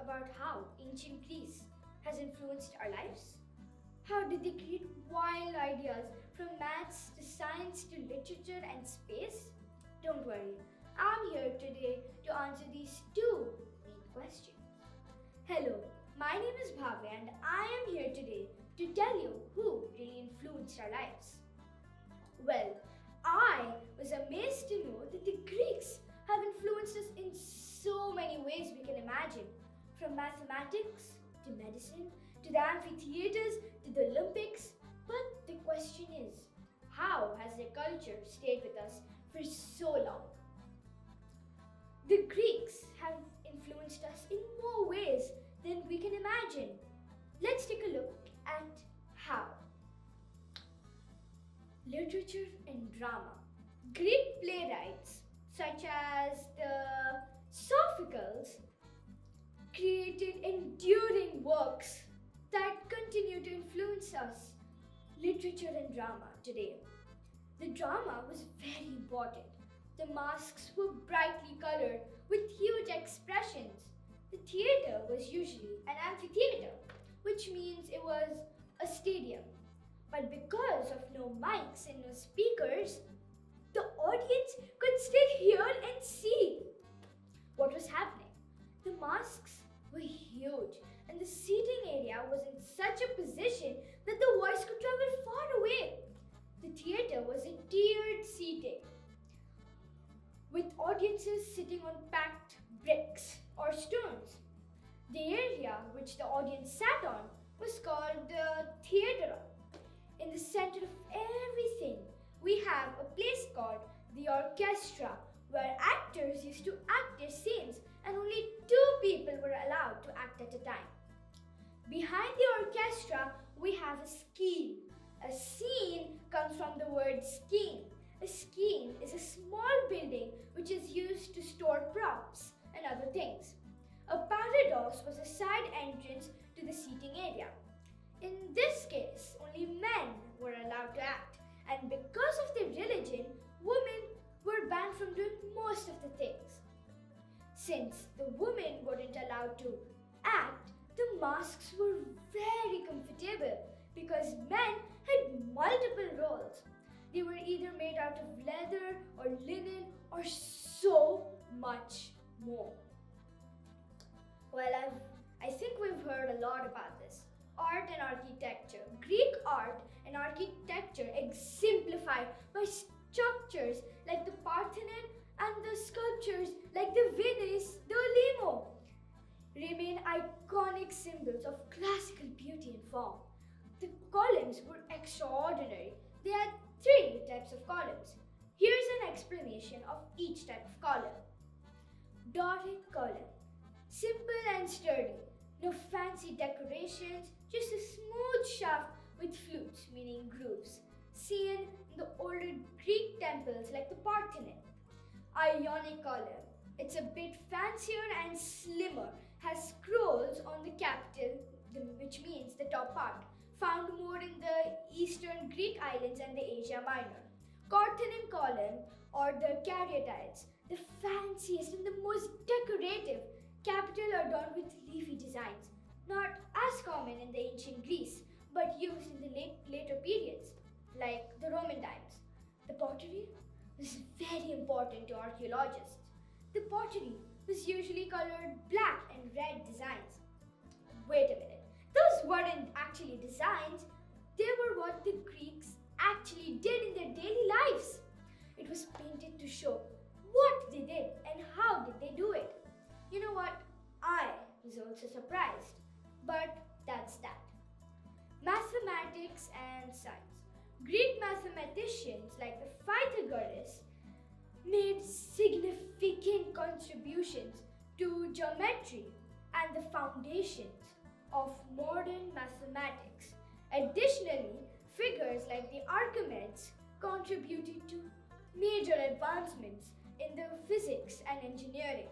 about how ancient Greece has influenced our lives? How did they create wild ideas from maths to science to literature and space? Don't worry, I'm here today to answer these two big questions. Hello, my name is Bhavya and I am here today to tell you who really influenced our lives. Well, I was amazed to know that the Greeks have influenced us in so many ways we can imagine, from mathematics to medicine to the amphitheaters to the Olympics. But the question is, how has their culture stayed with us for so long? The Greeks have influenced us in more ways than we can imagine. Let's take a look at how. Literature and drama. Greek playwrights such as the Sophocles created enduring works that continue to influence us. Literature and drama today. The drama was very important. The masks were brightly colored with huge expressions. The theatre was usually an amphitheater, which means it was a stadium. But because of no mics and no speakers, the audience could still hear and see what was happening. The masks were huge and the seating area was in such a position that the voice could travel far away. The theatre was a tiered seating with audiences sitting on packed bricks or stones. The area which the audience sat on was called the theatre. In the center of everything, we have a place called the orchestra, where actors used to act their scenes and only two people were allowed to act at a time. Behind the orchestra, we have a scene. A scene comes from the word skein. A skein is a small building which is used to store props and other things. A parados was a side entrance to the seating area. In this case, only men were allowed to act, and because of their religion, women were banned from doing most of the things. Since the women weren't allowed to act, the masks were very comfortable because men had multiple roles. They were either made out of leather or linen or so much more. Well, I think we've heard a lot about this. Art and architecture. Greek art and architecture exemplified by structures like the Parthenon and the sculptures like the Venice de Limo remain iconic symbols of classical beauty and form. The columns were extraordinary. They had three types of columns. Here's an explanation of each type of column. Doric column. Simple and sturdy. No fancy decorations, just a smooth shaft with flutes, meaning grooves, seen in the older Greek temples like the Parthenon. Ionic column. It's a bit fancier and slimmer, has scrolls on the capital, which means the top part, found more in the eastern Greek islands and the Asia Minor. Parthenon column, or the caryatides, the fanciest and the most decorative. Capital adorned with leafy designs, not as common in the ancient Greece, but used in the later periods, like the Roman times. The pottery was very important to archaeologists. The pottery was usually colored black and red designs. Wait a minute, those weren't actually designs, they were what the Greeks actually did in their daily lives. It was painted to show what they did and how did they do it. You know what? I was also surprised, but that's that. Mathematics and science. Greek mathematicians like the Pythagoras made significant contributions to geometry and the foundations of modern mathematics. Additionally, figures like the Archimedes contributed to major advancements in the physics and engineering.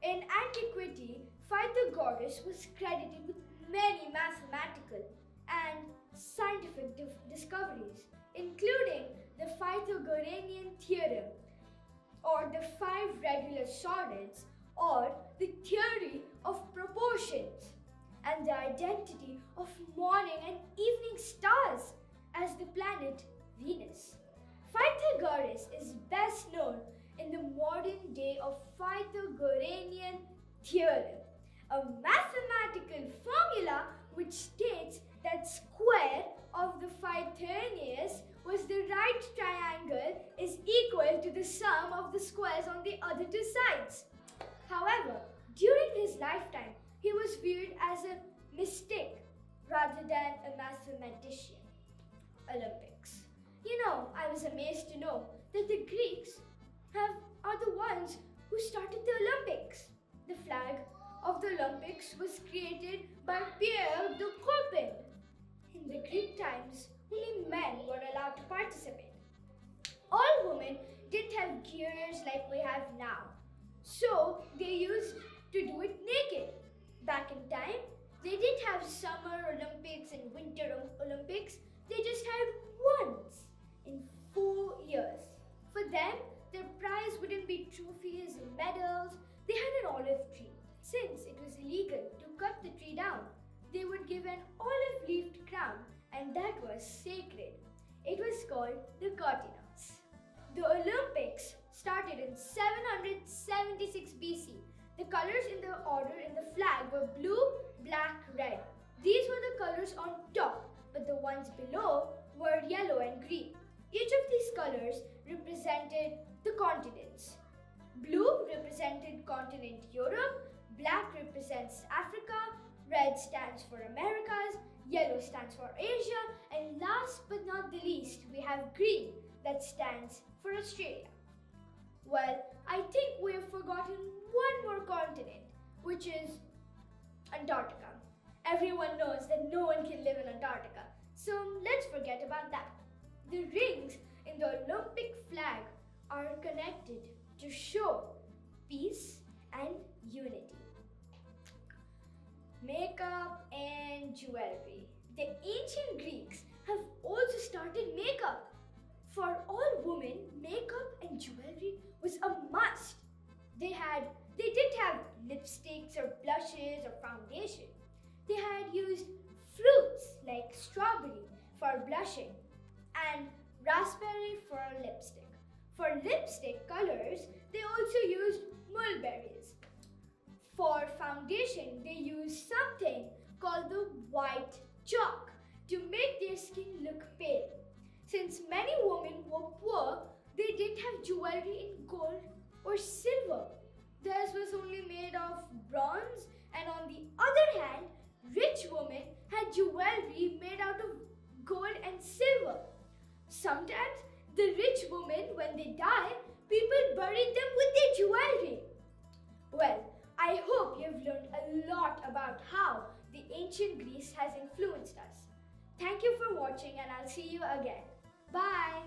In antiquity, Pythagoras was credited with many mathematical and scientific discoveries, including the Pythagorean theorem or the five regular solids, or the theory of proportions, and the identity of morning and evening stars as the planet Venus. Pythagoras is best known in the modern day of Pythagorean theorem, a mathematical formula which states that square of the hypotenuse was the right triangle is equal to the sum of the squares on the other two sides. However, during his lifetime, he was viewed as a mystic rather than a mathematician. Olympics. I was amazed to know that the Greeks are the ones who started the Olympics. The flag of the Olympics was created by Pierre de Coubertin. In the Greek times, only men were allowed to participate. All women didn't have gears like we have now, so they used to do it naked. Back in time, they didn't have summer Olympics and winter Olympics. They just had once in 4 years. For them, their prize wouldn't be trophies and medals. They had an olive tree. Since it was illegal to cut the tree down, they would give an olive-leafed crown, and that was sacred. It was called the Cortinas. The Olympics started in 776 BC. The colors in the order in the flag were blue, black, red. These were the colors on top, but the ones below were yellow and green. Each of these colors represented the continents. Blue represented continent Europe, black represents Africa, red stands for Americas, yellow stands for Asia, and last but not the least, we have green that stands for Australia. Well, I think we have forgotten one more continent, which is Antarctica. Everyone knows that no one can live in Antarctica, so let's forget about that. The rings in the Olympic flag are connected to show peace and unity. Makeup and jewelry. The ancient Greeks have also started makeup. For all women, makeup and jewelry was a must. They didn't have lipsticks or blushes or foundation. They had used fruits like strawberry for blushing and raspberry for lipstick. For lipstick colors, they also used mulberries. For foundation, they used something called the white chalk to make their skin look pale. Since many women were poor, they didn't have jewelry in gold or silver. Theirs was only made of bronze, and on the other hand, rich women had jewelry made out of gold and silver. Sometimes the rich women, when they died, people buried them with their jewelry. Well, I hope you've learned a lot about how the ancient Greece has influenced us. Thank you for watching, and I'll see you again. Bye!